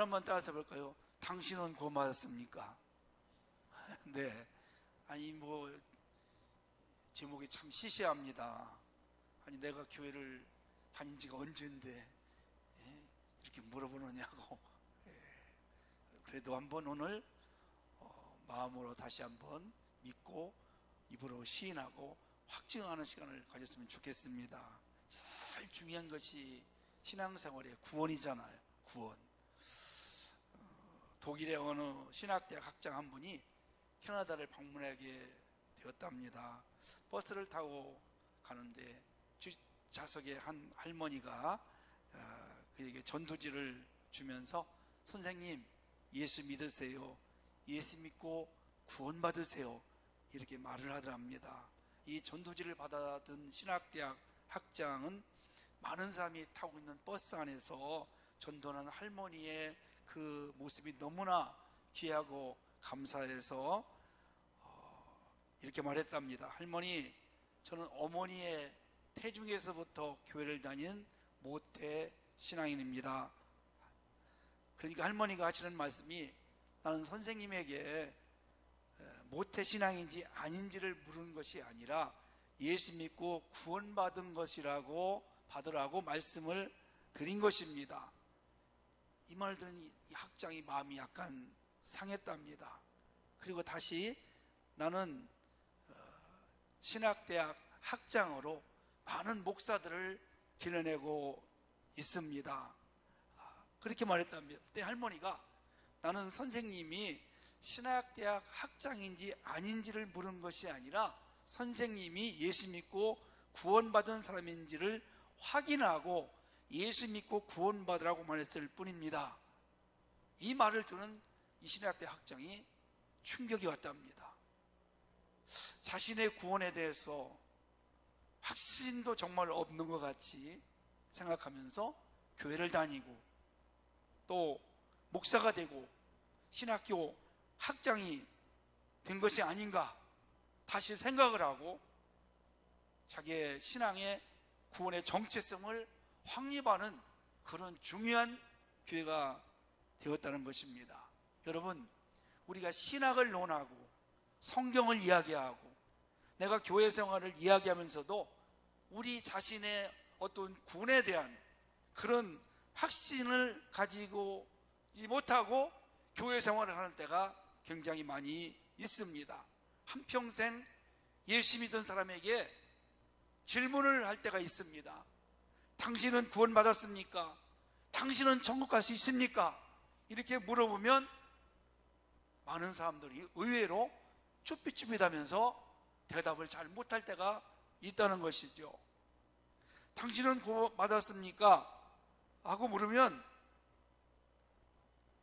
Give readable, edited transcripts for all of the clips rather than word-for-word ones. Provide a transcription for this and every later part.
한번 따라서 볼까요? 당신은 구원받았습니까? 네. 아니 제목이 참 시시합니다. 아니 내가 교회를 다닌 지가 언젠데 이렇게 물어보느냐고. 그래도 한번 오늘 마음으로 다시 한번 믿고 입으로 시인하고 확증하는 시간을 가졌으면 좋겠습니다. 제일 중요한 것이 신앙생활의 구원이잖아요. 구원. 독일의 어느 신학대학 학장 한 분이 캐나다를 방문하게 되었답니다. 버스를 타고 가는데 뒷좌석에 한 할머니가 그에게 전도지를 주면서 선생님 예수 믿으세요. 예수 믿고 구원받으세요. 이렇게 말을 하더랍니다. 이 전도지를 받아든 신학대학 학장은 많은 사람이 타고 있는 버스 안에서 전도하는 할머니의 그 모습이 너무나 귀하고 감사해서 이렇게 말했답니다. 할머니, 저는 어머니의 태중에서부터 교회를 다닌 모태 신앙인입니다. 그러니까 할머니가 하시는 말씀이 나는 선생님에게 모태 신앙인지 아닌지를 물은 것이 아니라 예수 믿고 구원받은 것이라고 받으라고 말씀을 드린 것입니다. 이 말 들은 이 학장이 마음이 약간 상했답니다. 그리고 다시 나는 신학대학 학장으로 많은 목사들을 길러내고 있습니다. 그렇게 말했답니다. 그때 할머니가 나는 선생님이 신학대학 학장인지 아닌지를 물은 것이 아니라 선생님이 예수 믿고 구원받은 사람인지를 확인하고 예수 믿고 구원받으라고 말했을 뿐입니다. 이 말을 듣는 이 신학대학 학장이 충격이 왔답니다. 자신의 구원에 대해서 확신도 정말 없는 것 같이 생각하면서 교회를 다니고 또 목사가 되고 신학교 학장이 된 것이 아닌가 다시 생각을 하고 자기의 신앙의 구원의 정체성을 확립하는 그런 중요한 기회가 되었다는 것입니다. 여러분, 우리가 신학을 논하고 성경을 이야기하고 내가 교회 생활을 이야기하면서도 우리 자신의 어떤 구원에 대한 그런 확신을 가지고 못하고 교회 생활을 하는 때가 굉장히 많이 있습니다. 한평생 예수 믿은 사람에게 질문을 할 때가 있습니다. 당신은 구원받았습니까? 당신은 천국 갈 수 있습니까? 이렇게 물어보면 많은 사람들이 의외로 쭈삣쭈삣하면서 대답을 잘 못할 때가 있다는 것이죠. 당신은 구원받았습니까? 하고 물으면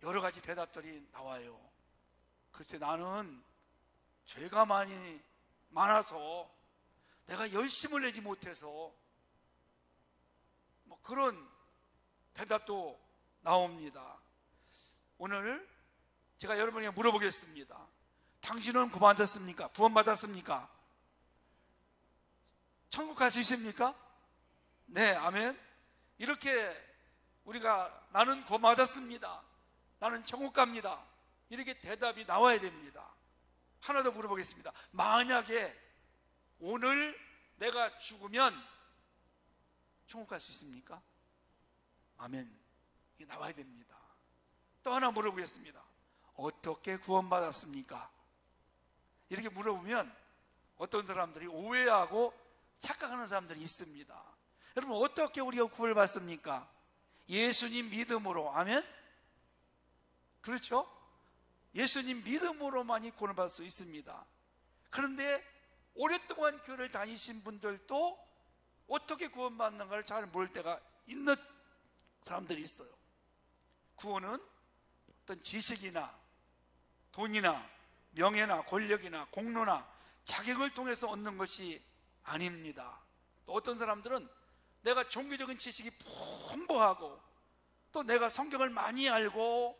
여러 가지 대답들이 나와요. 글쎄 나는 죄가 많아서 내가 열심을 내지 못해서 그런 대답도 나옵니다. 오늘 제가 여러분에게 물어보겠습니다. 당신은 구원받았습니까? 구원받았습니까? 천국 갈 수 있습니까? 네, 아멘. 이렇게 우리가 나는 구원받았습니다. 나는 천국 갑니다. 이렇게 대답이 나와야 됩니다. 하나 더 물어보겠습니다. 만약에 오늘 내가 죽으면 천국 갈 수 있습니까? 아멘. 이게 나와야 됩니다. 또 하나 물어보겠습니다. 어떻게 구원받았습니까? 이렇게 물어보면 어떤 사람들이 오해하고 착각하는 사람들이 있습니다. 여러분, 어떻게 우리가 구원을 받습니까? 예수님 믿음으로. 아멘? 그렇죠? 예수님 믿음으로만이 구원을 받을 수 있습니다. 그런데 오랫동안 교회를 다니신 분들도 어떻게 구원받는가를 잘 모를 때가 있는 사람들이 있어요. 구원은 어떤 지식이나 돈이나 명예나 권력이나 공로나 자격을 통해서 얻는 것이 아닙니다. 또 어떤 사람들은 내가 종교적인 지식이 풍부하고 또 내가 성경을 많이 알고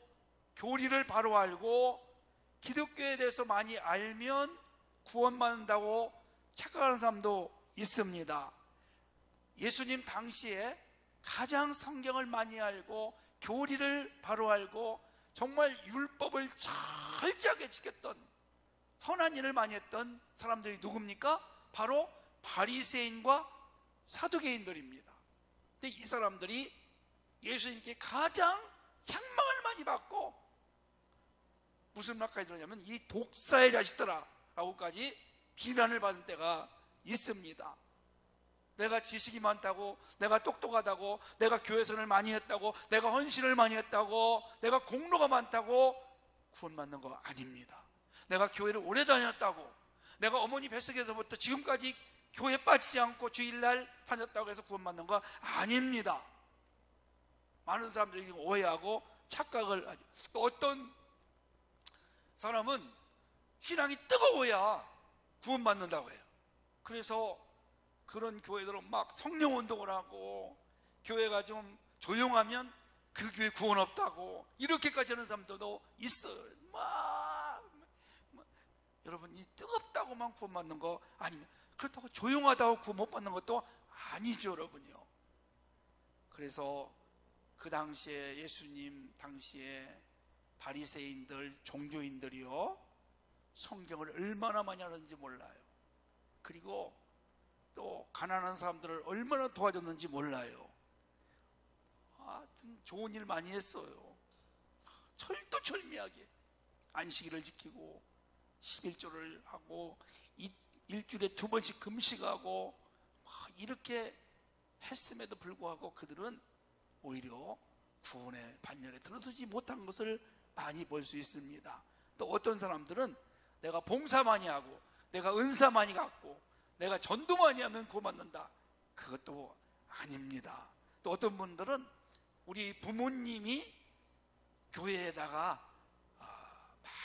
교리를 바로 알고 기독교에 대해서 많이 알면 구원받는다고 착각하는 사람도 있습니다. 예수님 당시에 가장 성경을 많이 알고 교리를 바로 알고 정말 율법을 철저하게 지켰던, 선한 일을 많이 했던 사람들이 누굽니까? 바로 바리새인과 사두개인들입니다. 근데 이 사람들이 예수님께 가장 책망을 많이 받고 무슨 말까지 들었냐면 이 독사의 자식들아 라고까지 비난을 받은 때가 있습니다. 내가 지식이 많다고, 내가 똑똑하다고, 내가 교회선을 많이 했다고, 내가 헌신을 많이 했다고, 내가 공로가 많다고 구원받는 거 아닙니다. 내가 교회를 오래 다녔다고, 내가 어머니 뱃속에서부터 지금까지 교회 빠지지 않고 주일날 다녔다고 해서 구원받는 거 아닙니다. 많은 사람들이 오해하고 착각을 하죠. 또 어떤 사람은 신앙이 뜨거워야 구원받는다고 해요. 그래서 그런 교회들은 막 성령 운동을 하고, 교회가 좀 조용하면 그 교회 구원 없다고 이렇게까지 하는 사람들도 있어요. 여러분, 이 뜨겁다고만 구원받는 거 아니면 그렇다고 조용하다고 구원 못 받는 것도 아니죠, 여러분요. 그래서 그 당시에 예수님 당시에 바리새인들, 종교인들이요, 성경을 얼마나 많이 하는지 몰라요. 그리고 또 가난한 사람들을 얼마나 도와줬는지 몰라요. 하여튼 좋은 일 많이 했어요. 철두철미하게 안식일을 지키고 11조를 하고 일주일에 2번씩 금식하고 이렇게 했음에도 불구하고 그들은 오히려 구원의 반열에 들어서지 못한 것을 많이 볼 수 있습니다. 또 어떤 사람들은 내가 봉사 많이 하고, 내가 은사 많이 갖고, 내가 전도 많이 하면 구원받는다. 그것도 아닙니다. 또 어떤 분들은 우리 부모님이 교회에다가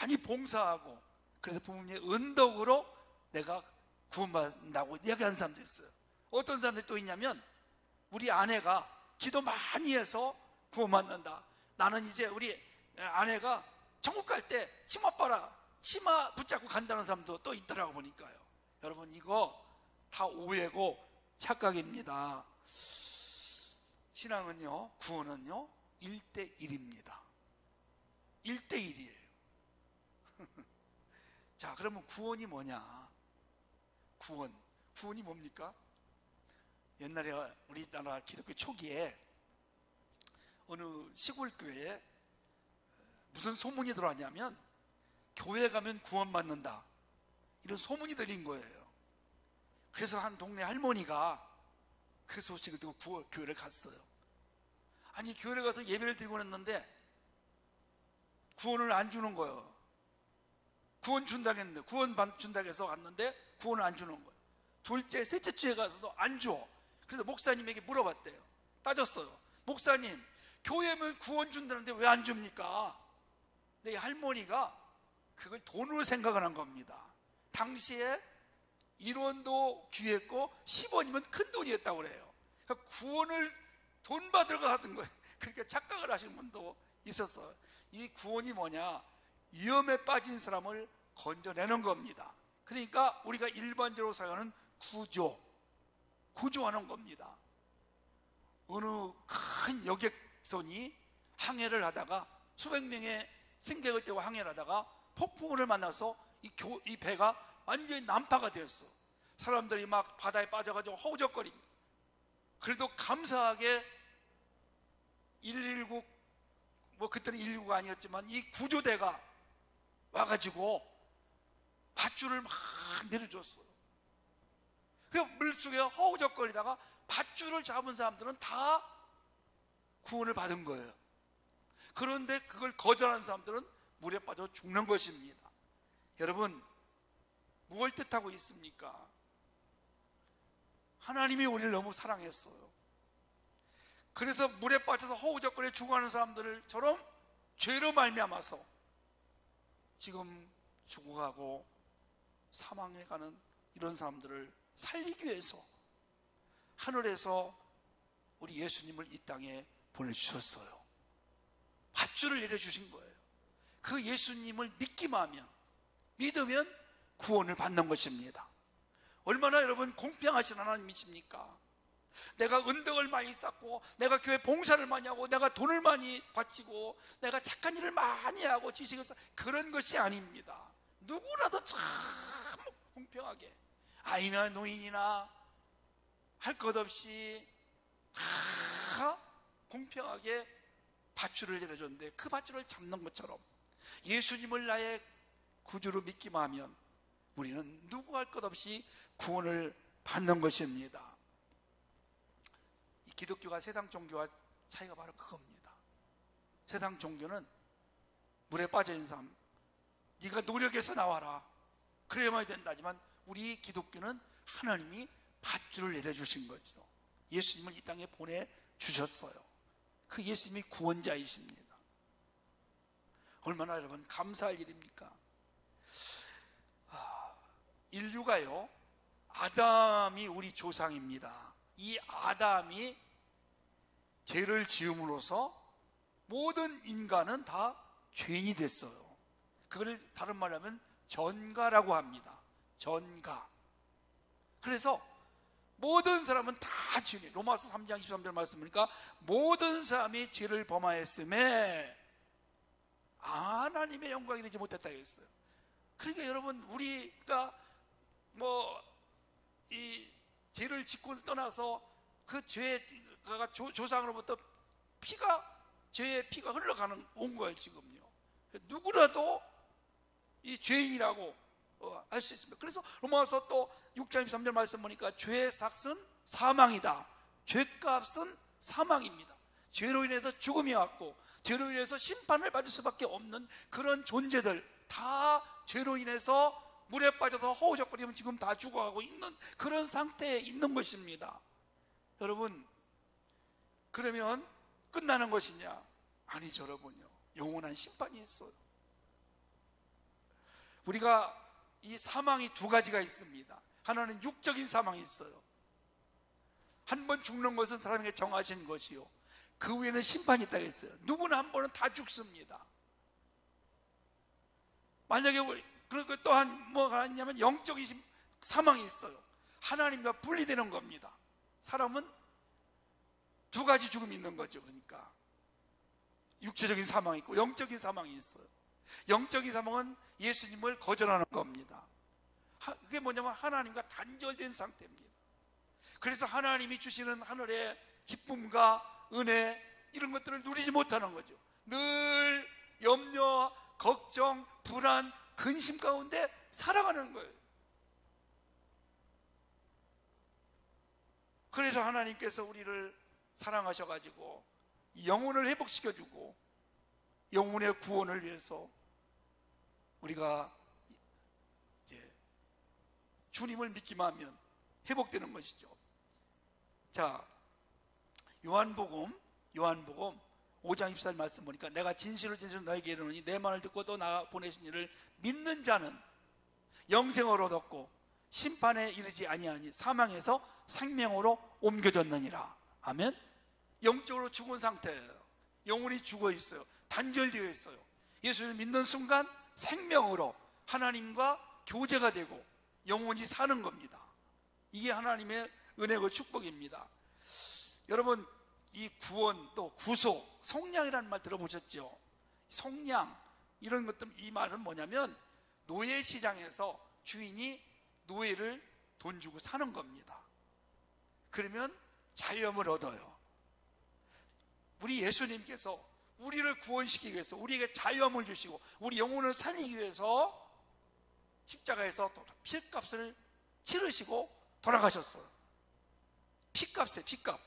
많이 봉사하고, 그래서 부모님의 은덕으로 내가 구원받는다고 이야기하는 사람도 있어요. 어떤 사람들이 또 있냐면 우리 아내가 기도 많이 해서 구원받는다. 나는 이제 우리 아내가 천국 갈 때 치마 붙잡고 간다는 사람도 또 있더라고 보니까요. 여러분, 이거 다 오해고 착각입니다. 신앙은요, 구원은요 1대1입니다 1대1이에요 자, 그러면 구원이 뭐냐? 구원이 뭡니까? 옛날에 우리나라 기독교 초기에 어느 시골 교회에 무슨 소문이 들어왔냐면 교회 가면 구원받는다, 이런 소문이 들린 거예요. 그래서 한 동네 할머니가 그 소식을 듣고 교회를 갔어요. 아니, 교회를 가서 예배를 드리고 했는데 구원을 안 주는 거예요. 구원 준다고 했는데, 구원 준다고 해서 갔는데 구원을 안 주는 거예요. 둘째, 셋째 주에 가서도 안 줘. 그래서 목사님에게 물어봤대요. 따졌어요. 목사님, 교회면 구원 준다는데 왜 안 줍니까? 근데 이 할머니가 그걸 돈으로 생각을 한 겁니다. 당시에 1원도 귀했고 10원이면 큰 돈이었다고 그래요. 그러니까 구원을 돈 받으러 가던 거예요. 그러니까 착각을 하시는 분도 있었어요. 이 구원이 뭐냐? 위험에 빠진 사람을 건져내는 겁니다. 그러니까 우리가 일반적으로 사용하는 구조하는 겁니다. 어느 큰 여객선이 항해를 하다가 수백 명의 승객을 떼고 항해를 하다가 폭풍우를 만나서 이 배가 완전히 난파가 되었어. 사람들이 막 바다에 빠져가지고 허우적거립니다. 그래도 감사하게 119, 그때는 119가 아니었지만 이 구조대가 와가지고 밧줄을 막 내려줬어요. 그 물속에 허우적거리다가 밧줄을 잡은 사람들은 다 구원을 받은 거예요. 그런데 그걸 거절하는 사람들은 물에 빠져 죽는 것입니다. 여러분, 무엇을 뜻하고 있습니까? 하나님이 우리를 너무 사랑했어요. 그래서 물에 빠져서 허우적거려 죽어가는 사람들처럼 죄로 말미암아서 지금 죽어가고 사망해 가는 이런 사람들을 살리기 위해서 하늘에서 우리 예수님을 이 땅에 보내주셨어요. 밧줄을 내려주신 거예요. 그 예수님을 믿으면 구원을 받는 것입니다. 얼마나 여러분 공평하신 하나님이십니까? 내가 은덕을 많이 쌓고, 내가 교회 봉사를 많이 하고, 내가 돈을 많이 바치고, 내가 착한 일을 많이 하고, 지식을 그런 것이 아닙니다. 누구라도 참 공평하게, 아이나 노인이나 할 것 없이 다 공평하게 밧줄을 내려줬는데, 그 밧줄을 잡는 것처럼 예수님을 나의 구주로 믿기만 하면 우리는 누구 할 것 없이 구원을 받는 것입니다. 이 기독교가 세상 종교와 차이가 바로 그겁니다. 세상 종교는 물에 빠져있는 사람, 네가 노력해서 나와라, 그래야만 된다지만, 우리 기독교는 하나님이 밧줄을 내려주신 거죠. 예수님을 이 땅에 보내주셨어요. 그 예수님이 구원자이십니다. 얼마나 여러분 감사할 일입니까? 인류가요, 아담이 우리 조상입니다. 이 아담이 죄를 지음으로써 모든 인간은 다 죄인이 됐어요. 그걸 다른 말로 하면 전가라고 합니다. 전가. 그래서 모든 사람은 다 죄인. 로마서 3장 23절 말씀 보니까 모든 사람이 죄를 범하였음에 하나님의 영광이 이르지 못했다고 했어요. 그러니까 여러분, 우리가 이 죄를 짓고 떠나서 그 죄가 조상으로부터 죄의 피가 흘러가는 온 거예요. 지금요, 누구라도 이 죄인이라고 할 수 있습니다. 그래서 로마서 또 6장 23절 말씀 보니까 죄의 삭은 사망이다. 죄값은 사망입니다. 죄로 인해서 죽음이 왔고, 죄로 인해서 심판을 받을 수밖에 없는 그런 존재들, 다 죄로 인해서 물에 빠져서 허우적거리면 지금 다 죽어가고 있는 그런 상태에 있는 것입니다. 여러분, 그러면 끝나는 것이냐? 아니죠, 여러분요. 영원한 심판이 있어요. 우리가 이 사망이 두 가지가 있습니다. 하나는 육적인 사망이 있어요. 한 번 죽는 것은 사람에게 정하신 것이요, 그 후에는 심판이 있다고 했어요. 누구나 한 번은 다 죽습니다. 만약에 그리고 또한 뭐가 있냐면 영적인 사망이 있어요. 하나님과 분리되는 겁니다. 사람은 두 가지 죽음이 있는 거죠. 그러니까 육체적인 사망이 있고 영적인 사망이 있어요. 영적인 사망은 예수님을 거절하는 겁니다. 그게 뭐냐면 하나님과 단절된 상태입니다. 그래서 하나님이 주시는 하늘의 기쁨과 은혜, 이런 것들을 누리지 못하는 거죠. 늘 염려, 걱정, 불안, 근심 가운데 살아가는 거예요. 그래서 하나님께서 우리를 사랑하셔가지고 영혼을 회복시켜주고 영혼의 구원을 위해서 우리가 이제 주님을 믿기만 하면 회복되는 것이죠. 자, 요한복음 5장 24절 말씀 보니까 내가 진실로 너에게 이르노니 내 말을 듣고 또 나 보내신 이를 믿는 자는 영생을 얻었고 심판에 이르지 아니하니 사망에서 생명으로 옮겨졌느니라. 아멘. 영적으로 죽은 상태예요. 영혼이 죽어 있어요. 단절되어 있어요. 예수를 믿는 순간 생명으로 하나님과 교제가 되고 영혼이 사는 겁니다. 이게 하나님의 은혜고 축복입니다. 여러분, 이 구원, 또 구속, 속량이라는 말 들어보셨죠? 속량, 이런 것들, 이 말은 뭐냐면 노예 시장에서 주인이 노예를 돈 주고 사는 겁니다. 그러면 자유함을 얻어요. 우리 예수님께서 우리를 구원시키기 위해서 우리에게 자유함을 주시고 우리 영혼을 살리기 위해서 십자가에서 피값을 치르시고 돌아가셨어요. 피값에 피값.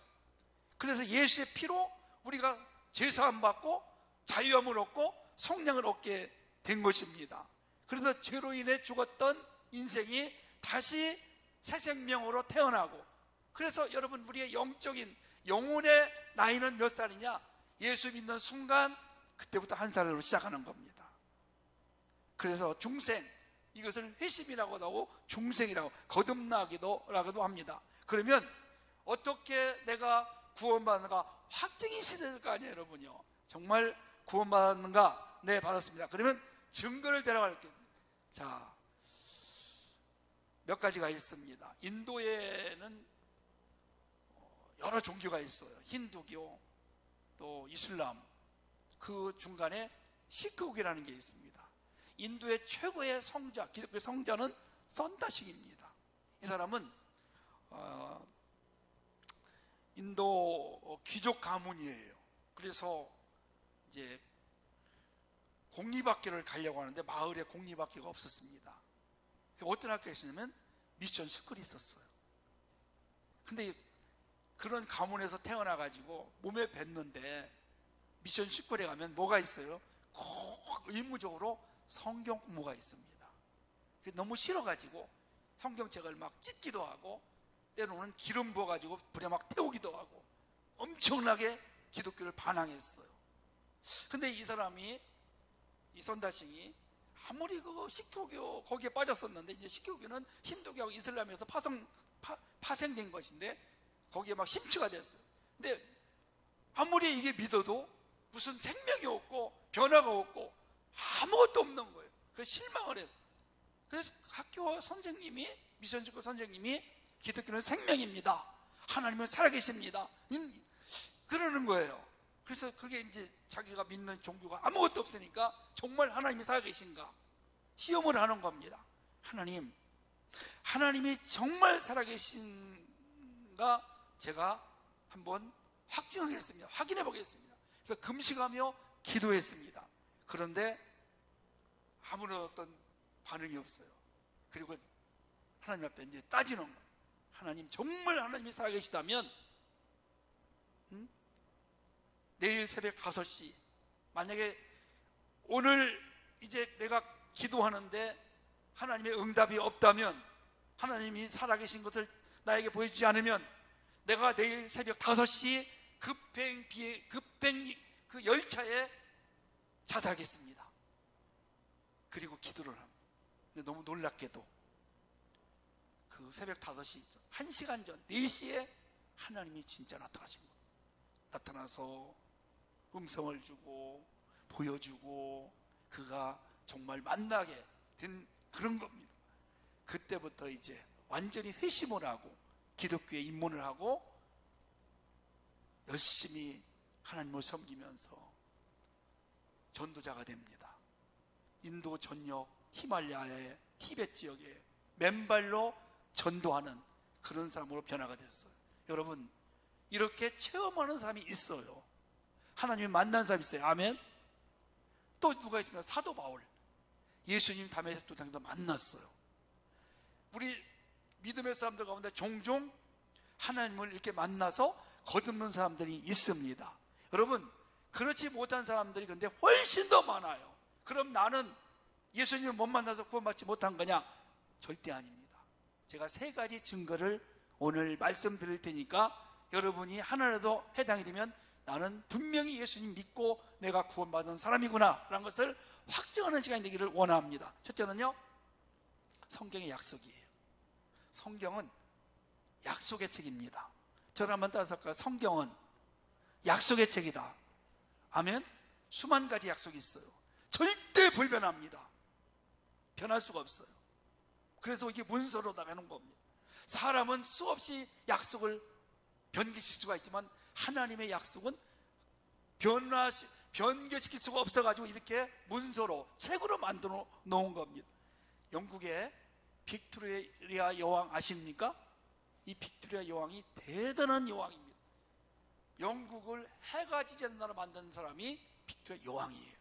그래서 예수의 피로 우리가 죄사함 받고 자유함을 얻고 속량을 얻게 된 것입니다. 그래서 죄로 인해 죽었던 인생이 다시 새 생명으로 태어나고, 그래서 여러분, 우리의 영적인 영혼의 나이는 몇 살이냐? 예수 믿는 순간 그때부터 한 살로 시작하는 겁니다. 그래서 중생, 이것을 회심이라고도 하고 중생이라고, 거듭나기도라고도 합니다. 그러면 어떻게 내가 구원받는가? 확증이 있어야 될 거 아니에요, 여러분요. 정말 구원받았는가? 네, 받았습니다. 그러면 증거를 데려갈게요. 자, 몇 가지가 있습니다. 인도에는 여러 종교가 있어요. 힌두교, 또 이슬람, 그 중간에 시크교라는 게 있습니다. 인도의 최고의 성자, 기독교 성자는 선다식입니다. 이 사람은 인도 귀족 가문이에요. 그래서 이제 공립학교를 가려고 하는데 마을에 공립학교가 없었습니다. 어떤 학교가 있었냐면 미션 스쿨이 있었어요. 근데 그런 가문에서 태어나가지고 몸에 뱉는데 미션 스쿨에 가면 뭐가 있어요? 꼭 의무적으로 성경 공부가 있습니다. 너무 싫어가지고 성경책을 막 찢기도 하고 때로는 기름 부어가지고 불에 막 태우기도 하고 엄청나게 기독교를 반항했어요. 근데 이 사람이, 이 선다싱이 아무리 그 시크교 거기에 빠졌었는데, 이제 시크교는 힌두교하고 이슬람에서 파생된 것인데 거기에 막 심취가 됐어요. 근데 아무리 이게 믿어도 무슨 생명이 없고 변화가 없고 아무것도 없는 거예요. 그래서 실망을 했어요. 그래서 학교 선생님이, 미션스쿨 선생님이 기독교는 생명입니다, 하나님은 살아계십니다, 그러는 거예요. 그래서 그게 이제 자기가 믿는 종교가 아무것도 없으니까 정말 하나님이 살아계신가 시험을 하는 겁니다. 하나님이 정말 살아계신가 제가 한번 확증하겠습니다. 확인해 보겠습니다. 그래서 금식하며 기도했습니다. 그런데 아무런 어떤 반응이 없어요. 그리고 하나님 앞에 이제 따지는 거예요. 하나님, 정말 하나님이 살아계시다면 내일 새벽 5시, 만약에 오늘 이제 내가 기도하는데 하나님의 응답이 없다면, 하나님이 살아계신 것을 나에게 보여주지 않으면 내가 내일 새벽 5시 급행 그 열차에 자살하겠습니다. 그리고 기도를 합니다. 근데 너무 놀랍게도 그 새벽 5시, 1시간 전 4시에 하나님이 진짜 나타나신 거예요. 나타나서 음성을 주고 보여주고 그가 정말 만나게 된 그런 겁니다. 그때부터 이제 완전히 회심을 하고 기독교에 입문을 하고 열심히 하나님을 섬기면서 전도자가 됩니다. 인도 전역 히말라야의 티베트 지역에 맨발로 전도하는 그런 사람으로 변화가 됐어요. 여러분, 이렇게 체험하는 사람이 있어요. 하나님이 만난 사람이 있어요. 아멘. 또 누가 있습니까? 사도 바울, 예수님 다메섹 도상에서 만났어요. 우리 믿음의 사람들 가운데 종종 하나님을 이렇게 만나서 거듭는 사람들이 있습니다. 여러분, 그렇지 못한 사람들이 근데 훨씬 더 많아요. 그럼 나는 예수님을 못 만나서 구원받지 못한 거냐? 절대 아닙니다. 제가 3가지 증거를 오늘 말씀드릴 테니까 여러분이 하나라도 해당이 되면 나는 분명히 예수님 믿고 내가 구원받은 사람이구나 라는 것을 확증하는 시간이 되기를 원합니다. 첫째는요, 성경의 약속이에요. 성경은 약속의 책입니다. 저를 한번 따라서 할까요? 성경은 약속의 책이다. 아멘. 수만 가지 약속이 있어요. 절대 불변합니다. 변할 수가 없어요. 그래서 이게 문서로다가 해놓은 겁니다. 사람은 수없이 약속을 변개시킬 수가 있지만 하나님의 약속은 변개시킬 수가 없어가지고 이렇게 문서로, 책으로 만들어 놓은 겁니다. 영국의 빅토리아 여왕 아십니까? 이 빅토리아 여왕이 대단한 여왕입니다. 영국을 해가 지지 않는 나라 만든 사람이 빅토리아 여왕이에요.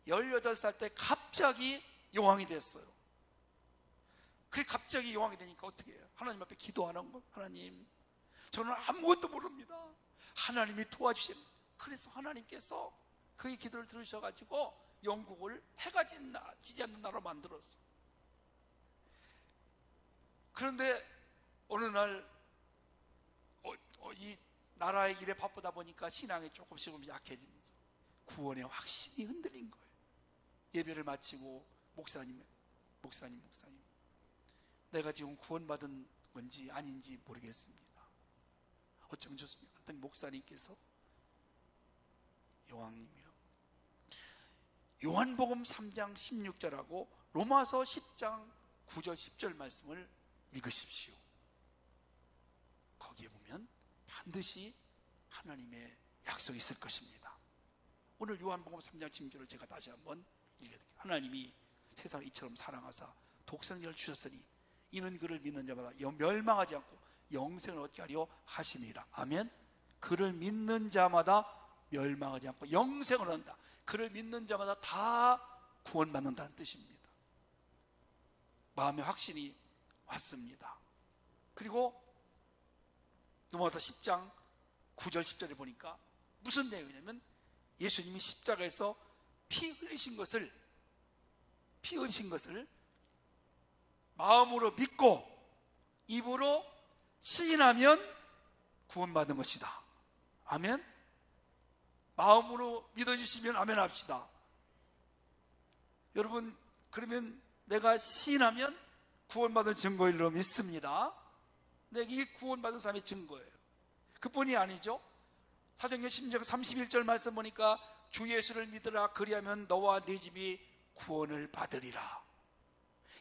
18살 때 갑자기 여왕이 됐어요. 그래 갑자기 여왕이 되니까 어떻게 해요? 하나님 앞에 기도하는 거. 하나님, 저는 아무것도 모릅니다. 하나님이 도와주십니다. 그래서 하나님께서 그의 기도를 들으셔가지고 영국을 해가 지지 않는 나라로 만들었어요. 그런데 어느 날 이 나라의 일에 바쁘다 보니까 신앙이 조금씩 약해지면서 구원의 확신이 흔들린 거예요. 예배를 마치고 목사님, 내가 지금 구원받은 건지 아닌지 모르겠습니다. 어쩌면 좋습니까? 그랬더니 목사님께서, 여왕님이요, 요한복음 3장 16절하고 로마서 10장 9절 10절 말씀을 읽으십시오. 거기에 보면 반드시 하나님의 약속이 있을 것입니다. 오늘 요한복음 3장 16절을 제가 다시 한번 읽어드릴게요. 하나님이 세상을 이처럼 사랑하사 독생자를 주셨으니 이는 그를 믿는 자마다 멸망하지 않고 영생을 얻게 하려 하심이라. 아멘. 그를 믿는 자마다 멸망하지 않고 영생을 얻는다. 그를 믿는 자마다 다 구원받는다는 뜻입니다. 마음의 확신이 왔습니다. 그리고 누가복음 10장 9절 10절에 보니까 무슨 내용이냐면 예수님이 십자가에서 피 흘리신 것을 마음으로 믿고 입으로 시인하면 구원받는 것이다. 아멘. 마음으로 믿어주시면 아멘 합시다. 여러분, 그러면 내가 시인하면 구원받은 증거일로 믿습니다. 내가 이 구원받은 사람의 증거예요. 그뿐이 아니죠. 사도행전 10장 31절 말씀 보니까 주 예수를 믿으라. 그리하면 너와 네 집이 구원을 받으리라.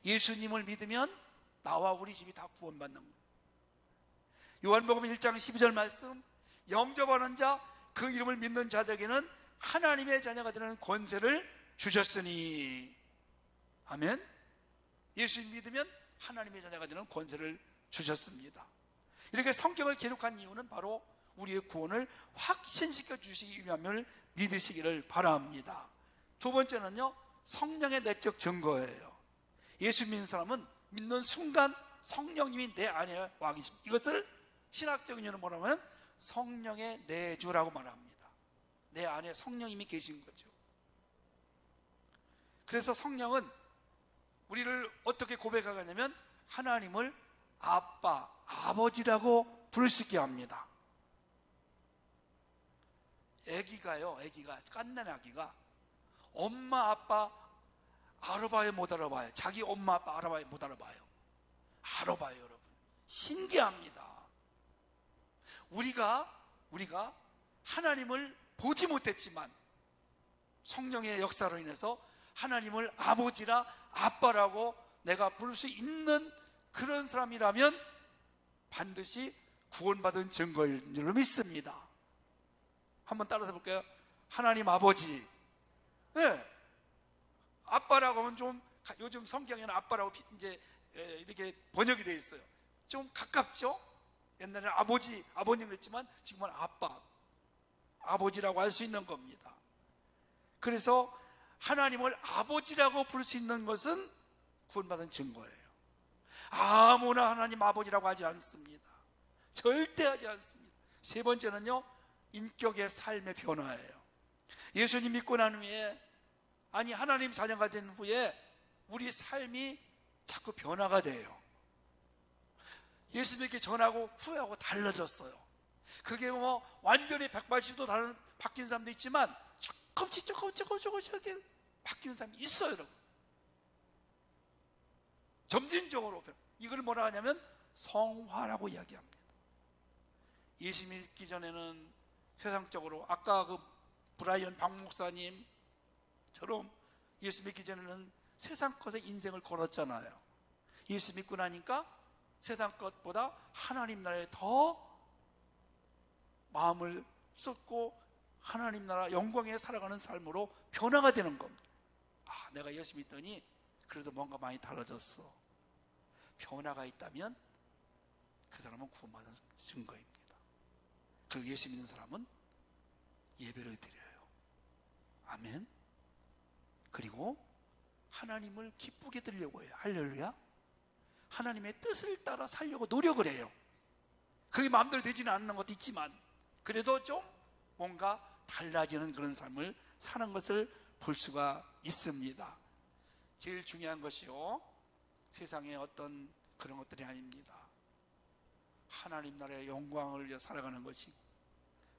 예수님을 믿으면 나와 우리 집이 다 구원받는 거예요. 요한복음 1장 12절 말씀, 영접하는 자, 그 이름을 믿는 자들에게는 하나님의 자녀가 되는 권세를 주셨으니. 아멘. 예수님 믿으면 하나님의 자녀가 되는 권세를 주셨습니다. 이렇게 성경을 기록한 이유는 바로 우리의 구원을 확신시켜 주시기 위함을 믿으시기를 바랍니다. 두 번째는요, 성령의 내적 증거예요. 예수 믿는 사람은 믿는 순간 성령님이 내 안에 와 계십니다. 이것을 신학적인 이유는 뭐냐면 성령의 내주라고 말합니다. 내 안에 성령님이 계신 거죠. 그래서 성령은 우리를 어떻게 고백하냐면 하나님을 아빠, 아버지라고 부를 수 있게 합니다. 애기가 깐난 아기가 엄마 아빠 알아봐요, 못 알아봐요? 자기 엄마 아빠 알아봐요, 못 알아봐요? 알아봐요. 여러분, 신기합니다. 우리가 하나님을 보지 못했지만 성령의 역사로 인해서 하나님을 아버지라 아빠라고 내가 부를 수 있는 그런 사람이라면 반드시 구원받은 증거일 줄로 믿습니다. 한번 따라서 볼까요? 하나님 아버지. 네. 아빠라고 하면 좀, 요즘 성경에는 아빠라고 이제 이렇게 번역이 되어 있어요. 좀 가깝죠? 옛날에는 아버지, 아버님 그랬지만 지금은 아빠, 아버지라고 할 수 있는 겁니다. 그래서 하나님을 아버지라고 부를 수 있는 것은 구원받은 증거예요. 아무나 하나님 아버지라고 하지 않습니다. 절대 하지 않습니다. 세 번째는요, 인격의 삶의 변화예요. 예수님 믿고 난 후에, 아니 하나님 자녀가 된 후에 우리 삶이 자꾸 변화가 돼요. 예수님께 전하고 후회하고 달라졌어요. 그게 뭐 완전히 180도 다른 바뀐 사람도 있지만 조금씩 이렇게 바뀌는 사람이 있어요. 여러분, 점진적으로. 이걸 뭐라 하냐면 성화라고 이야기합니다. 예수 믿기 전에는 세상적으로, 아까 그 브라이언 박 목사님처럼 예수 믿기 전에는 세상 것에 인생을 걸었잖아요. 예수 믿고 나니까 세상 것보다 하나님 나라에 더 마음을 쏟고 하나님 나라 영광에 살아가는 삶으로 변화가 되는 겁니다. 아, 내가 예수 믿더니 그래도 뭔가 많이 달라졌어. 변화가 있다면 그 사람은 구원받은 증거입니다. 그리고 예수 믿는 사람은 예배를 드려요. 아멘. 그리고 하나님을 기쁘게 드리려고 해요. 할렐루야. 하나님의 뜻을 따라 살려고 노력을 해요. 그게 마음대로 되지는 않는 것도 있지만 그래도 좀 뭔가 달라지는 그런 삶을 사는 것을 볼 수가 있습니다. 제일 중요한 것이요, 세상의 어떤 그런 것들이 아닙니다. 하나님 나라의 영광을 위해 살아가는 것이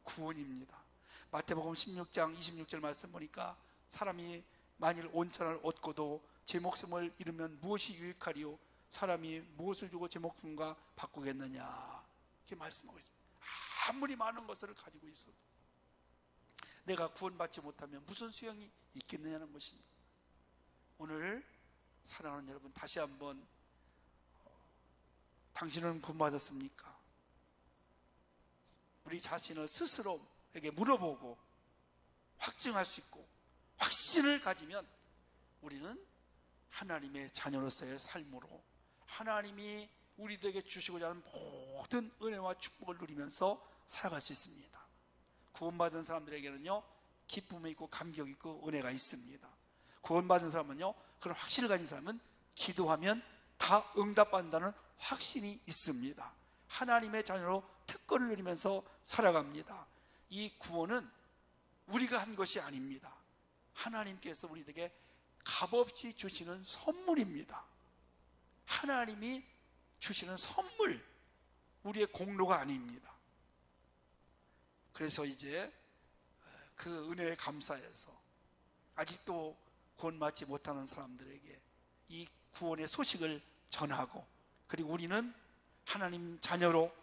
구원입니다. 마태복음 16장 26절 말씀 보니까 사람이 만일 온천을 얻고도 제 목숨을 잃으면 무엇이 유익하리요? 사람이 무엇을 주고 제 목숨과 바꾸겠느냐? 이렇게 말씀하고 있습니다. 아무리 많은 것을 가지고 있어도 내가 구원받지 못하면 무슨 소용이 있겠느냐는 것입니다. 오늘 사랑하는 여러분, 다시 한번 당신은 구원받았습니까? 우리 자신을 스스로에게 물어보고 확증할 수 있고 확신을 가지면 우리는 하나님의 자녀로서의 삶으로 하나님이 우리들에게 주시고자 하는 모든 은혜와 축복을 누리면서 살아갈 수 있습니다. 구원받은 사람들에게는요, 기쁨이 있고 감격이 있고 은혜가 있습니다. 구원받은 사람은요, 그런 확신을 가진 사람은 기도하면 다 응답받는다는 확신이 있습니다. 하나님의 자녀로 특권을 누리면서 살아갑니다. 이 구원은 우리가 한 것이 아닙니다. 하나님께서 우리에게 값없이 주시는 선물입니다. 하나님이 주시는 선물, 우리의 공로가 아닙니다. 그래서 이제 그 은혜에 감사해서 아직도 구원받지 못하는 사람들에게 이 구원의 소식을 전하고, 그리고 우리는 하나님 자녀로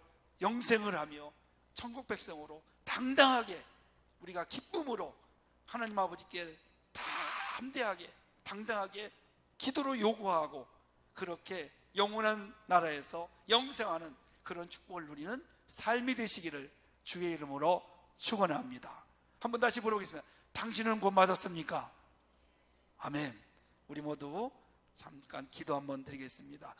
영생을 하며 천국 백성으로 당당하게 우리가 기쁨으로 하나님 아버지께 담대하게 당당하게 기도로 요구하고 그렇게 영원한 나라에서 영생하는 그런 축복을 누리는 삶이 되시기를 주의 이름으로 축원합니다. 한번 다시 물어보겠습니다. 당신은 곧 맞았습니까? 아멘. 우리 모두 잠깐 기도 한번 드리겠습니다.